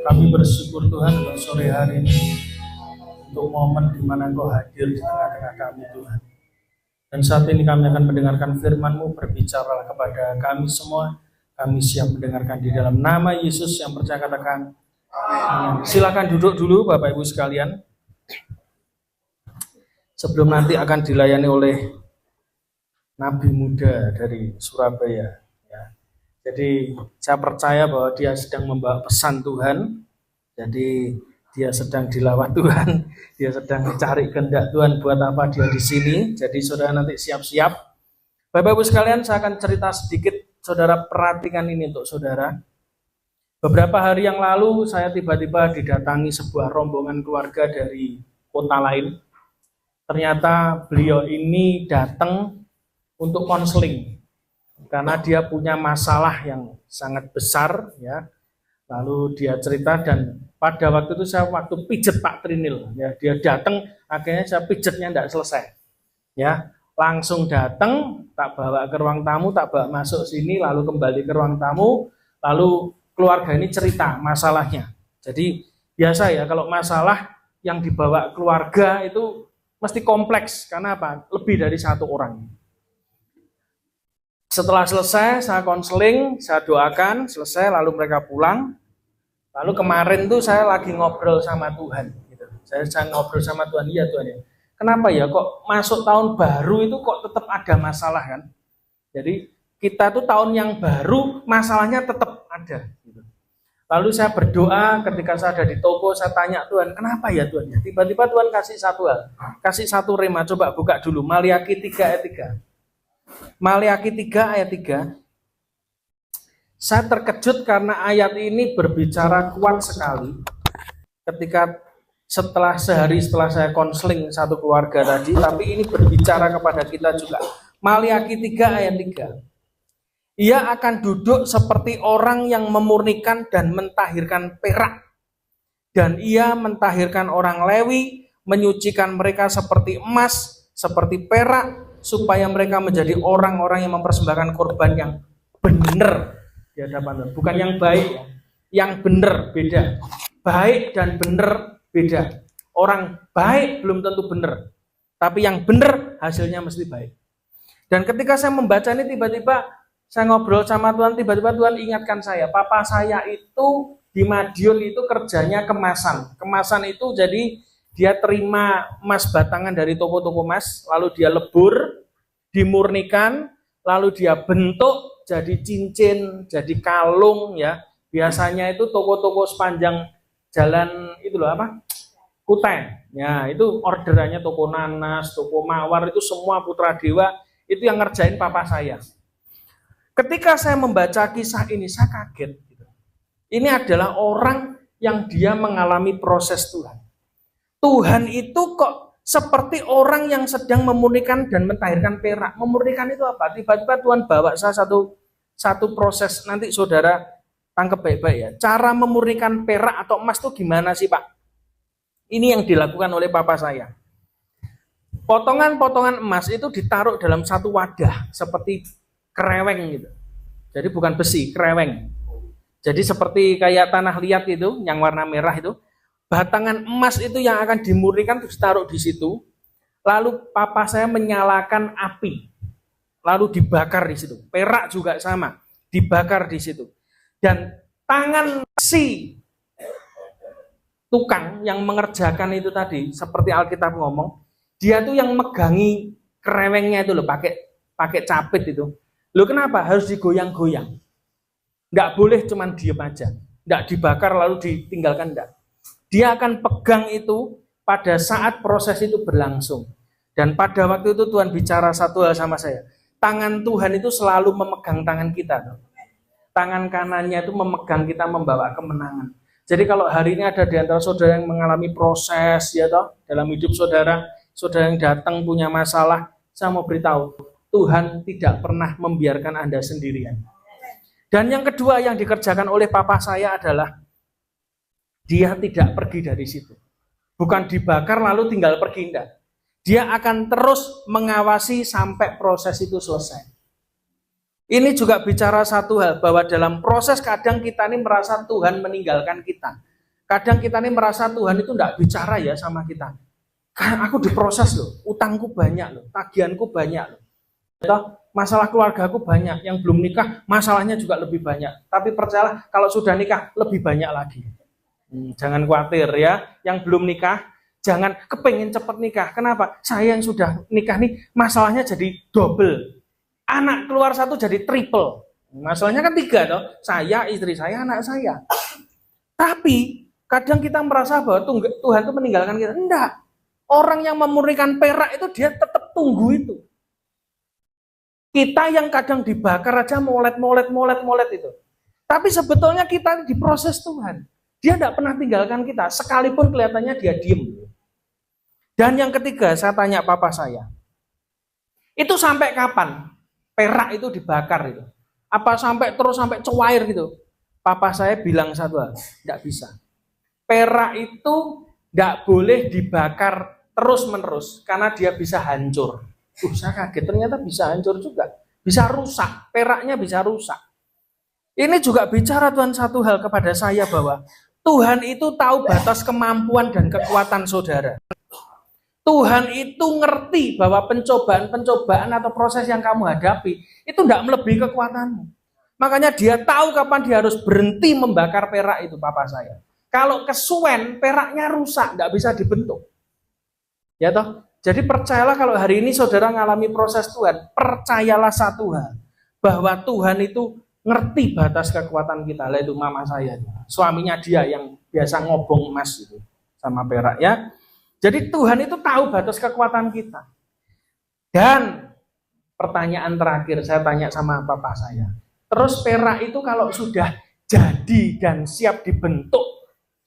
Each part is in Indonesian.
Kami bersyukur Tuhan untuk sore hari ini, untuk momen di mana Engkau hadir di tengah-tengah kami Tuhan. Dan saat ini kami akan mendengarkan firman-Mu, berbicaralah kepada kami semua. Kami siap mendengarkan di dalam nama Yesus yang percaya katakan amin. Silakan duduk dulu Bapak Ibu sekalian. Sebelum nanti akan dilayani oleh Nabi muda dari Surabaya. Jadi saya percaya bahwa dia sedang membawa pesan Tuhan. Jadi dia sedang dilawat Tuhan, dia sedang mencari kehendak Tuhan buat apa dia di sini. Jadi saudara nanti siap-siap. Bapak Ibu sekalian, saya akan cerita sedikit, saudara perhatikan ini untuk saudara. Beberapa hari yang lalu saya tiba-tiba didatangi sebuah rombongan keluarga dari kota lain. Ternyata beliau ini datang untuk konseling. Karena dia punya masalah yang sangat besar, ya. Lalu dia cerita, dan pada waktu itu saya waktu pijet Pak Trinil, ya, dia datang, akhirnya saya pijetnya tidak selesai, ya, langsung datang, tak bawa ke ruang tamu, tak bawa masuk sini, lalu kembali ke ruang tamu, lalu keluarga ini cerita masalahnya. Jadi biasa ya, kalau masalah yang dibawa keluarga itu mesti kompleks, karena apa? Lebih dari satu orang. Setelah selesai, saya konseling, saya doakan, selesai, lalu mereka pulang. Lalu kemarin tuh saya lagi ngobrol sama Tuhan. Gitu. Saya ngobrol sama Tuhan, iya Tuhan ya. Kenapa ya kok masuk tahun baru itu kok tetap ada masalah kan? Jadi kita tuh tahun yang baru, masalahnya tetap ada. Gitu. Lalu saya berdoa ketika saya ada di toko, saya tanya Tuhan, kenapa ya Tuhan? Tiba-tiba Tuhan kasih satu hal, kasih satu rema, coba buka dulu, Maliaki 3 ayat 3. Maliaki 3 ayat 3. Saya terkejut karena ayat ini berbicara kuat sekali. Ketika setelah saya konseling satu keluarga tadi, tapi ini berbicara kepada kita juga. Maliaki 3 ayat 3. Ia akan duduk seperti orang yang memurnikan dan mentahirkan perak. Dan ia mentahirkan orang Lewi, menyucikan mereka seperti emas, seperti perak, supaya mereka menjadi orang-orang yang mempersembahkan korban yang benar di hadapan Tuhan. Bukan yang baik, yang benar beda. Baik dan benar beda. Orang baik belum tentu benar, tapi yang benar hasilnya mesti baik. Dan ketika saya membaca ini, tiba-tiba saya ngobrol sama Tuhan, tiba-tiba Tuhan ingatkan saya, papa saya itu di Madiun itu kerjanya kemasan. Kemasan itu jadi dia terima emas batangan dari toko-toko emas, lalu dia lebur, dimurnikan, lalu dia bentuk jadi cincin, jadi kalung, ya. Biasanya itu toko-toko sepanjang jalan itu loh apa? Kutai. Ya, itu orderannya toko nanas, toko mawar, itu semua Putra Dewa, itu yang ngerjain papa saya. Ketika saya membaca kisah ini, saya kaget. Ini adalah orang yang dia mengalami proses Tuhan. Tuhan itu kok seperti orang yang sedang memurnikan dan mentahirkan perak. Memurnikan itu apa? Tiba-tiba Tuhan bawa saya satu proses. Nanti saudara tangkap baik-baik ya. Cara memurnikan perak atau emas itu gimana sih Pak? Ini yang dilakukan oleh papa saya. Potongan-potongan emas itu ditaruh dalam satu wadah seperti kereweng gitu. Jadi bukan besi, kereweng. Jadi seperti kayak tanah liat itu yang warna merah itu. Batangan emas itu yang akan dimurnikan terus ditaruh di situ. Lalu papa saya menyalakan api. Lalu dibakar di situ. Perak juga sama, dibakar di situ. Dan tangan si tukang yang mengerjakan itu tadi, seperti Alkitab ngomong, dia tuh yang megangi kerewengnya itu loh, pakai capit itu. Loh kenapa? Harus digoyang-goyang. Nggak boleh cuman diem aja. Nggak dibakar lalu ditinggalkan, enggak. Dia akan pegang itu pada saat proses itu berlangsung. Dan pada waktu itu Tuhan bicara satu hal sama saya. Tangan Tuhan itu selalu memegang tangan kita. Tangan kanannya itu memegang kita, membawa kemenangan. Jadi kalau hari ini ada di antara saudara yang mengalami proses ya toh dalam hidup saudara yang datang punya masalah, saya mau beritahu, Tuhan tidak pernah membiarkan Anda sendirian. Dan yang kedua yang dikerjakan oleh papa saya adalah dia tidak pergi dari situ. Bukan dibakar lalu tinggal pergi, enggak. Dia akan terus mengawasi sampai proses itu selesai. Ini juga bicara satu hal, bahwa dalam proses kadang kita ini merasa Tuhan meninggalkan kita. Kadang kita ini merasa Tuhan itu enggak bicara ya sama kita. Karena aku diproses loh, utangku banyak loh, tagihanku banyak loh. Masalah keluargaku banyak, yang belum nikah masalahnya juga lebih banyak. Tapi percayalah kalau sudah nikah lebih banyak lagi. Jangan khawatir ya, yang belum nikah jangan kepengen cepat nikah. Kenapa? Saya yang sudah nikah nih masalahnya jadi double. Anak keluar satu jadi triple. Masalahnya kan 3 toh. Saya, istri saya, anak saya. Tapi kadang kita merasa bahwa Tuhan itu meninggalkan kita. Enggak. Orang yang memurnikan perak itu dia tetap tunggu itu. Kita yang kadang dibakar aja molet itu. Tapi sebetulnya kita diproses Tuhan. Dia tidak pernah tinggalkan kita, sekalipun kelihatannya dia diem. Dan yang ketiga, saya tanya papa saya, itu sampai kapan perak itu dibakar itu? Apa sampai cewair gitu? Papa saya bilang satu hal, tidak bisa. Perak itu tidak boleh dibakar terus-menerus, karena dia bisa hancur. Saya kaget, ternyata bisa hancur juga. Bisa rusak, peraknya bisa rusak. Ini juga bicara Tuhan satu hal kepada saya bahwa Tuhan itu tahu batas kemampuan dan kekuatan saudara. Tuhan itu ngerti bahwa pencobaan atau proses yang kamu hadapi itu tidak melebihi kekuatanmu. Makanya dia tahu kapan dia harus berhenti membakar perak itu, papa saya. Kalau kesuwen, peraknya rusak, tidak bisa dibentuk. Ya toh? Jadi percayalah kalau hari ini saudara mengalami proses Tuhan, percayalah satu hal, bahwa Tuhan itu ngerti batas kekuatan kita. Lah itu mama saya, suaminya dia yang biasa ngobong emas itu sama perak ya. Jadi Tuhan itu tahu batas kekuatan kita. Dan pertanyaan terakhir saya tanya sama papa saya, terus perak itu kalau sudah jadi dan siap dibentuk,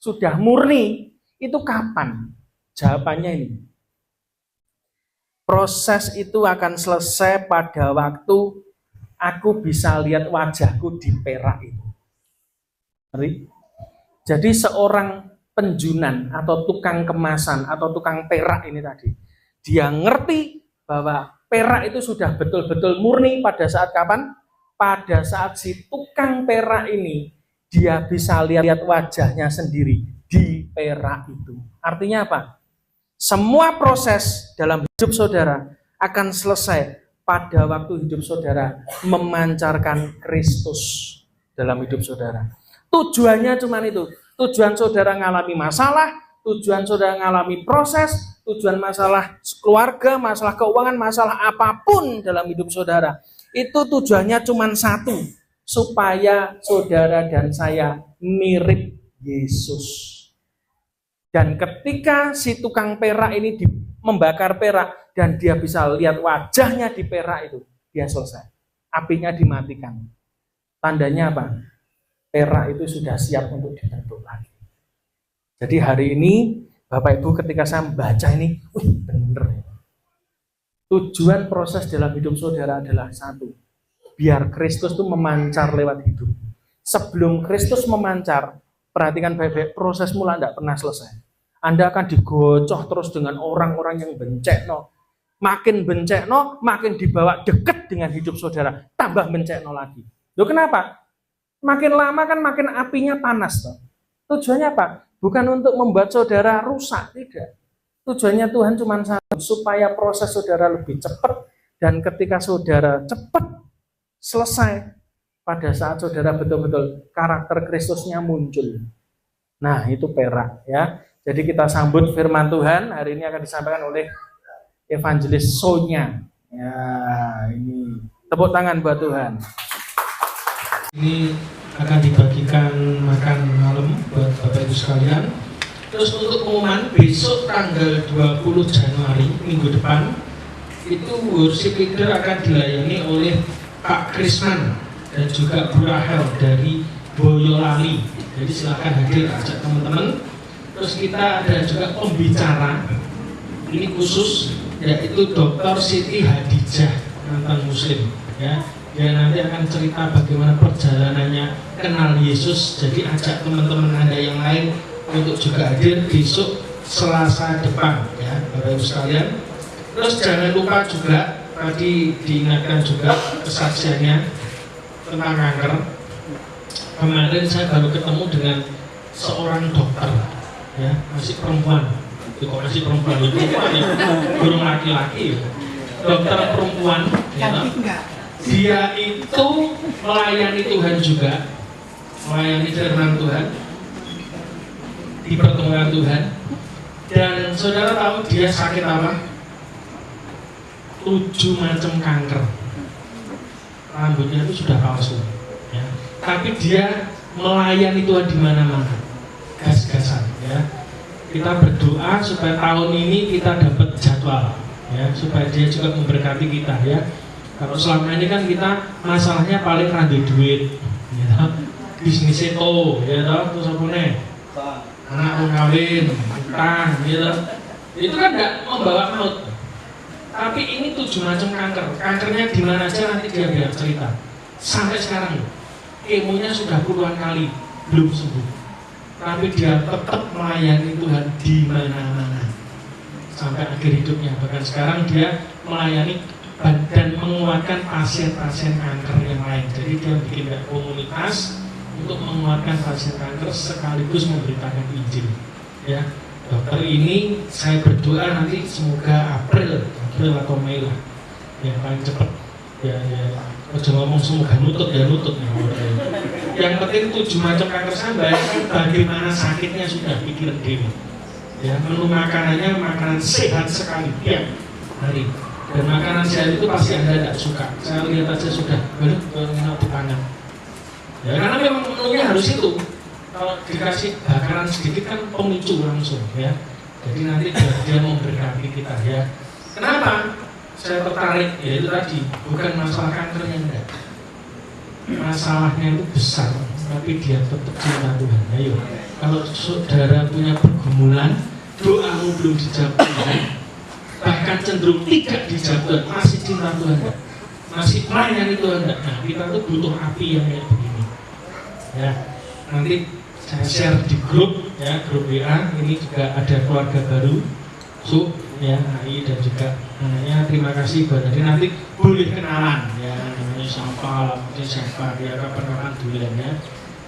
sudah murni, itu kapan? Jawabannya ini. Proses itu akan selesai pada waktu aku bisa lihat wajahku di perak itu. Jadi seorang penjunan atau tukang kemasan atau tukang perak ini tadi, dia ngerti bahwa perak itu sudah betul-betul murni pada saat kapan? Pada saat si tukang perak ini dia bisa lihat wajahnya sendiri di perak itu. Artinya apa? Semua proses dalam hidup saudara akan selesai pada waktu hidup saudara memancarkan Kristus dalam hidup saudara. Tujuannya cuma itu. Tujuan saudara mengalami masalah, tujuan saudara mengalami proses, tujuan masalah keluarga, masalah keuangan, masalah apapun dalam hidup saudara. Itu tujuannya cuma satu, supaya saudara dan saya mirip Yesus. Dan ketika si tukang perak ini membakar perak dan dia bisa lihat wajahnya di perak itu, dia selesai. Apinya dimatikan. Tandanya apa? Perak itu sudah siap untuk dibentuk lagi. Jadi hari ini Bapak Ibu ketika saya membaca ini, bener. Tujuan proses dalam hidup saudara adalah satu, biar Kristus itu memancar lewat hidup. Sebelum Kristus memancar, perhatikan baik-baik, proses mula tidak pernah selesai. Anda akan digocoh terus dengan orang-orang yang bencekno. Makin bencekno, makin dibawa dekat dengan hidup saudara. Tambah bencekno lagi. Loh kenapa? Makin lama kan makin apinya panas. Toh. Tujuannya apa? Bukan untuk membuat saudara rusak, tidak. Tujuannya Tuhan cuma satu, supaya proses saudara lebih cepat. Dan ketika saudara cepat selesai, pada saat saudara betul-betul karakter Kristusnya muncul. Nah itu perak ya. Jadi kita sambut firman Tuhan, hari ini akan disampaikan oleh Evangelis Sonya. Ya, ini tepuk tangan buat Tuhan. Ini akan dibagikan makan malam buat Bapak Ibu sekalian. Terus untuk pengumuman, besok tanggal 20 Januari, minggu depan, itu worship leader akan dilayani oleh Pak Krisman dan juga Bu Rahel dari Boyolali. Jadi silakan hadir, ajak teman-teman. Terus kita ada juga pembicara, ini khusus, yaitu Dr. Siti Hadijah, mantan Muslim. Ya, dia nanti akan cerita bagaimana perjalanannya kenal Yesus. Jadi ajak teman-teman Anda yang lain untuk juga hadir besok Selasa depan, ya, Bapak Ibu sekalian. Terus jangan lupa juga tadi diingatkan juga kesaksiannya tentang kanker. Kemarin saya baru ketemu dengan seorang dokter, ya, masih perempuan. Kok masih perempuan ya, burung laki-laki ya. Dokter perempuan, ya, dia itu melayani Tuhan juga, melayani firman Tuhan, dipertemukan Tuhan. Dan saudara tahu dia sakit apa? 7 macam kanker. Rambutnya itu sudah palsu, ya. Tapi dia melayani Tuhan di mana-mana, gas-gasan, ya. Kita berdoa supaya tahun ini kita dapat jadwal, ya, supaya dia juga memberkati kita, ya. Kalau selama ini kan kita masalahnya paling randu duit, ya, bisnis itu, ya, terus apa nih? Anak kawin, utang, gitu. Itu kan tidak membawa maut. Tapi ini 7 macam kanker. Kankernya di mana aja nanti dia biar cerita. Sampai sekarang, kemonya sudah puluhan kali belum sembuh. Tapi dia tetap melayani Tuhan di mana-mana sampai akhir hidupnya. Bahkan sekarang dia melayani dan menguatkan pasien-pasien kanker yang lain. Jadi dia bikin komunitas untuk menguatkan pasien kanker sekaligus memberitakan Injil. Ya, dokter ini saya berdoa nanti semoga April atau Mei lah, yang paling cepat. Ya, jangan ngomong semoga nutut ya. Yang penting 7 macam kanker saya bayangkan bagaimana sakitnya sudah pikiran dewi. Ya, menu makanannya makanan sehat sekali tiap hari. Dan makanan sehat itu pasti Anda tidak suka. Saya lihat aja sudah baru enak dipangan. Ya, karena memang menunya harus itu. Kalau dikasih bakaran sedikit kan pemicu langsung, ya. Jadi nanti dia memberkati kita, ya. Kenapa saya tertarik? Ya itu tadi, bukan masalah kankernya, enggak. Masalahnya itu besar, tapi dia tetap cinta Tuhan. Ayo, kalau saudara punya pergumulan, doamu belum dijawab Tuhan, bahkan cenderung tidak dijawab Tuhan, masih cinta Tuhan enggak? Masih melayani Tuhan enggak? Nah, kita tuh butuh api yang kayak begini. Ya, nanti saya share di grup, ya, grup WA. Ini juga ada keluarga baru, ya, AI dan juga anaknya. Terima kasih buat nanti boleh kenalan, ya, namanya siapa, ya, kapan-kapan dulu, ya.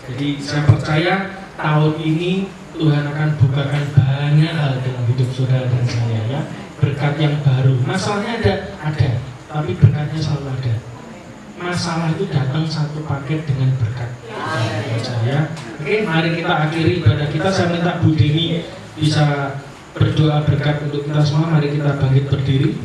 Jadi saya percaya tahun ini Tuhan akan bukakan banyak hal dalam hidup saudara dan saya, ya. Berkat yang baru. Masalahnya ada, tapi berkatnya selalu ada. Masalah itu datang satu paket dengan berkat. Saya. Oke, mari kita akhiri ibadah kita. Saya minta Bu Deni bisa berdoa berkat untuk kita semua. Mari kita bangkit berdiri.